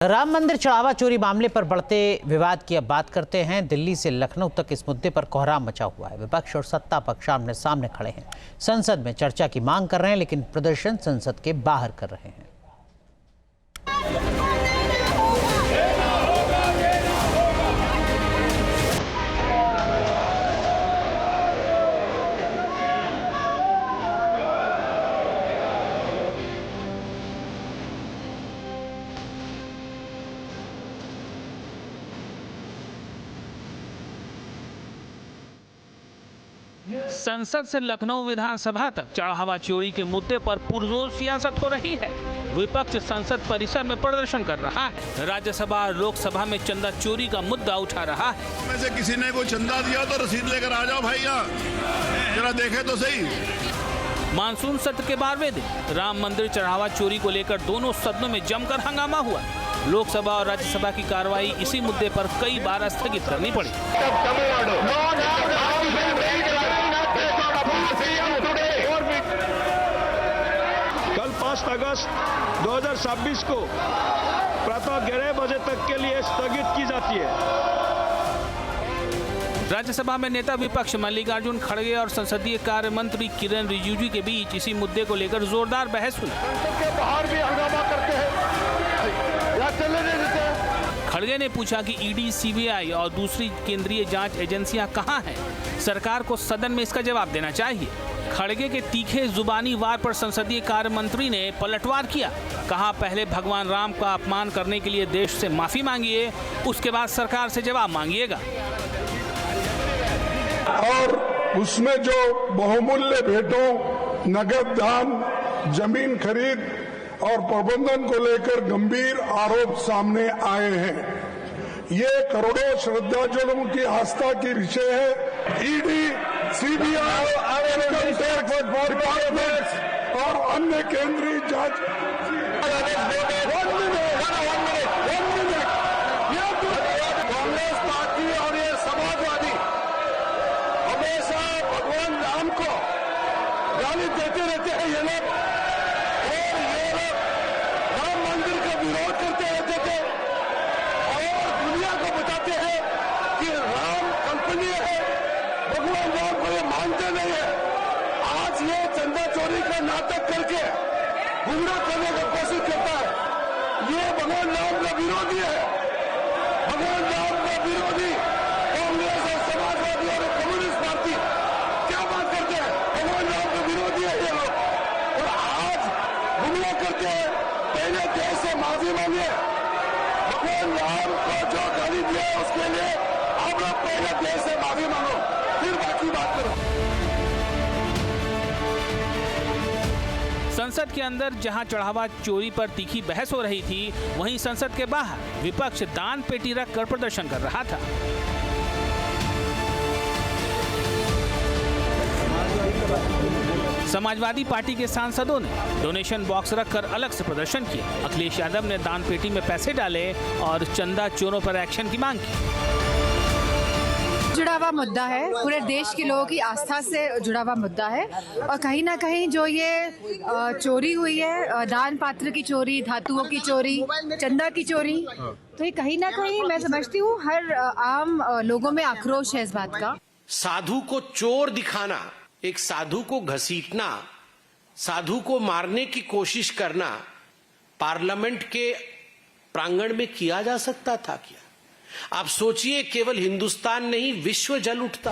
राम मंदिर चढ़ावा चोरी मामले पर बढ़ते विवाद की अब बात करते हैं। दिल्ली से लखनऊ तक इस मुद्दे पर कोहराम मचा हुआ है। विपक्ष और सत्ता पक्ष आमने सामने खड़े हैं। संसद में चर्चा की मांग कर रहे हैं, लेकिन प्रदर्शन संसद के बाहर कर रहे हैं। संसद से लखनऊ विधानसभा तक चढ़ावा चोरी के मुद्दे पर पुरजोर सियासत हो रही है। विपक्ष संसद परिसर में प्रदर्शन कर रहा है। राज्यसभा और लोकसभा में चंदा चोरी का मुद्दा उठा रहा है। में से किसी ने कोई चंदा दिया तो रसीद लेकर आ जाओ भाई, यहाँ जरा देखे तो सही। मानसून सत्र के 12वें दिन राम मंदिर चढ़ावा चोरी को लेकर दोनों सदनों में जमकर हंगामा हुआ। लोकसभा और राज्यसभा की कार्रवाई इसी मुद्दे पर कई बार स्थगित करनी पड़ी। कल 5 अगस्त 2026 को प्रातः 11 बजे तक के लिए स्थगित की जाती है। राज्यसभा में नेता विपक्ष मल्लिकार्जुन खड़गे और संसदीय कार्य मंत्री किरण रिजिजू के बीच इसी मुद्दे को लेकर जोरदार बहस हुई। संसद के बाहर भी हंगामा करते हैं या चले नहीं देते। खड़गे ने पूछा कि ईडी, सीबीआई और दूसरी केंद्रीय जांच एजेंसियां कहां हैं? सरकार को सदन में इसका जवाब देना चाहिए। खड़गे के तीखे जुबानी वार पर संसदीय कार्य मंत्री ने पलटवार किया। कहा, पहले भगवान राम का अपमान करने के लिए देश से माफी मांगिए, उसके बाद सरकार से जवाब मांगिएगा। और उसमें जो बहुमूल्य भेंटों, नगद दान, जमीन खरीद और प्रबंधन को लेकर गंभीर आरोप सामने आए हैं। ये करोड़ों श्रद्धालुओं की आस्था की विषय है। ईडी, सीबीआई, और अन्य केंद्रीय जांच कांग्रेस पार्टी और ये समाजवादी हमेशा भगवान राम को गाली देते रहते हैं। ये लोग राम मंदिर का विरोध करते रहते थे और दुनिया को बताते हैं कि राम कल्पनीय है, भगवान राम को ये मानते नहीं है। आज ये चंदा चोरी का नाटक करके गुमराह करने की कोशिश करता है। ये भगवान राम का विरोधी है। भगवान राम का विरोधी कांग्रेस और समाजवादी और कम्युनिस्ट पार्टी क्या बात करते हैं? भगवान राम का विरोधी है ये लोग, और आज गुमराह करते हैं। पहले देश से माफी मांगे। भगवान राम को जो गाली दिया है उसके लिए आप लोग पहले देश से माफी मांगो, फिर बाकी बात करो। संसद के अंदर जहां चढ़ावा चोरी पर तीखी बहस हो रही थी, वहीं संसद के बाहर विपक्ष दान पेटी रखकर प्रदर्शन कर रहा था। समाजवादी पार्टी के सांसदों ने डोनेशन बॉक्स रखकर अलग से प्रदर्शन किया। अखिलेश यादव ने दान पेटी में पैसे डाले और चंदा चोरों पर एक्शन की मांग की। जुड़ा हुआ मुद्दा है, पूरे देश के लोगों की आस्था से जुड़ा हुआ मुद्दा है, और कहीं ना कहीं जो ये चोरी हुई है, दान पात्र की चोरी, धातुओं की चोरी, चंदा की चोरी, तो ये कहीं ना कहीं मैं समझती हूँ हर आम लोगों में आक्रोश है इस बात का। साधु को चोर दिखाना, एक साधु को घसीटना, साधु को मारने की कोशिश करना पार्लियामेंट के प्रांगण में किया जा सकता था क्या? आप सोचिए, केवल हिंदुस्तान नहीं, विश्व जल उठता।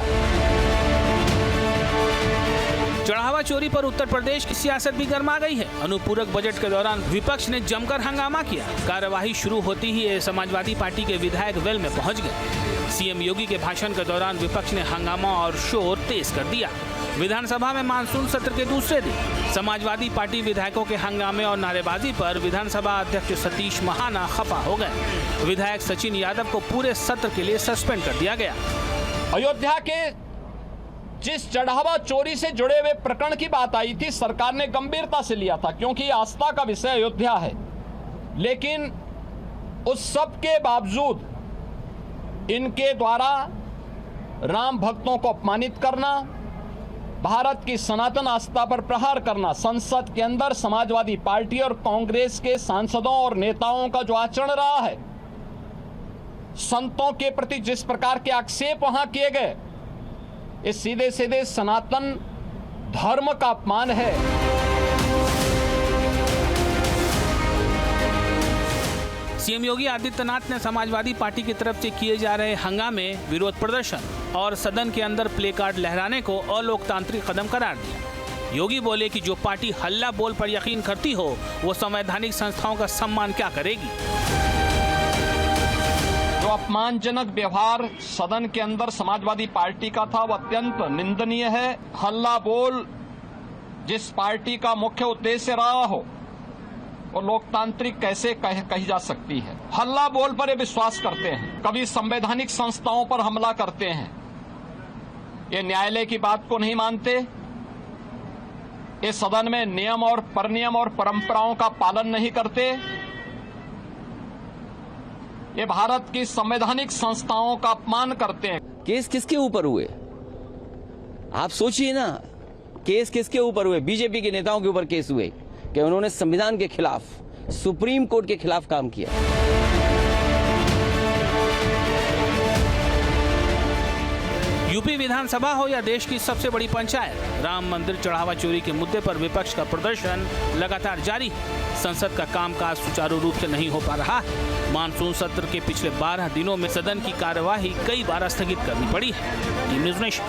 चढ़ावा चोरी पर उत्तर प्रदेश की सियासत भी गर्मा गई है। अनुपूरक बजट के दौरान विपक्ष ने जमकर हंगामा किया। कार्यवाही शुरू होती ही समाजवादी पार्टी के विधायक वेल में पहुंच गए। सीएम योगी के भाषण के दौरान विपक्ष ने हंगामा और शोर तेज कर दिया। विधानसभा में मानसून सत्र के दूसरे दिन समाजवादी पार्टी विधायकों के हंगामे और नारेबाजी पर विधानसभा अध्यक्ष सतीश महाना खफा हो गए। विधायक सचिन यादव को पूरे सत्र के लिए सस्पेंड कर दिया गया। अयोध्या के जिस चढ़ावा चोरी से जुड़े हुए प्रकरण की बात आई थी, सरकार ने गंभीरता से लिया था, क्योंकि आस्था का विषय अयोध्या है। लेकिन उस सब के बावजूद इनके द्वारा राम भक्तों को अपमानित करना, भारत की सनातन आस्था पर प्रहार करना, संसद के अंदर समाजवादी पार्टी और कांग्रेस के सांसदों और नेताओं का जो आचरण रहा है, संतों के प्रति जिस प्रकार के आक्षेप वहां किए गए, ये सीधे सीधे सनातन धर्म का अपमान है। सीएम योगी आदित्यनाथ ने समाजवादी पार्टी की तरफ से किए जा रहे हंगामे, विरोध प्रदर्शन और सदन के अंदर प्ले कार्ड लहराने को अलोकतांत्रिक कदम करार दिया। योगी बोले कि जो पार्टी हल्ला बोल पर यकीन करती हो, वो संवैधानिक संस्थाओं का सम्मान क्या करेगी। जो अपमानजनक व्यवहार सदन के अंदर समाजवादी पार्टी का था, वो अत्यंत निंदनीय है। हल्ला बोल जिस पार्टी का मुख्य उद्देश्य रहा हो, वो लोकतांत्रिक कैसे कही जा सकती है। हल्ला बोल पर ये विश्वास करते हैं, कभी संवैधानिक संस्थाओं पर हमला करते हैं, ये न्यायालय की बात को नहीं मानते, ये सदन में नियम और परनियम और परंपराओं का पालन नहीं करते, ये भारत की संवैधानिक संस्थाओं का अपमान करते हैं। केस किसके ऊपर हुए आप सोचिए ना, केस किसके ऊपर हुए? बीजेपी के नेताओं के ऊपर केस हुए कि उन्होंने संविधान के खिलाफ, सुप्रीम कोर्ट के खिलाफ काम किया। यूपी विधानसभा हो या देश की सबसे बड़ी पंचायत, राम मंदिर चढ़ावा चोरी के मुद्दे पर विपक्ष का प्रदर्शन लगातार जारी है। संसद का कामकाज सुचारू रूप से नहीं हो पा रहा है। मानसून सत्र के पिछले 12 दिनों में सदन की कार्यवाही कई बार स्थगित करनी पड़ी है। News nation.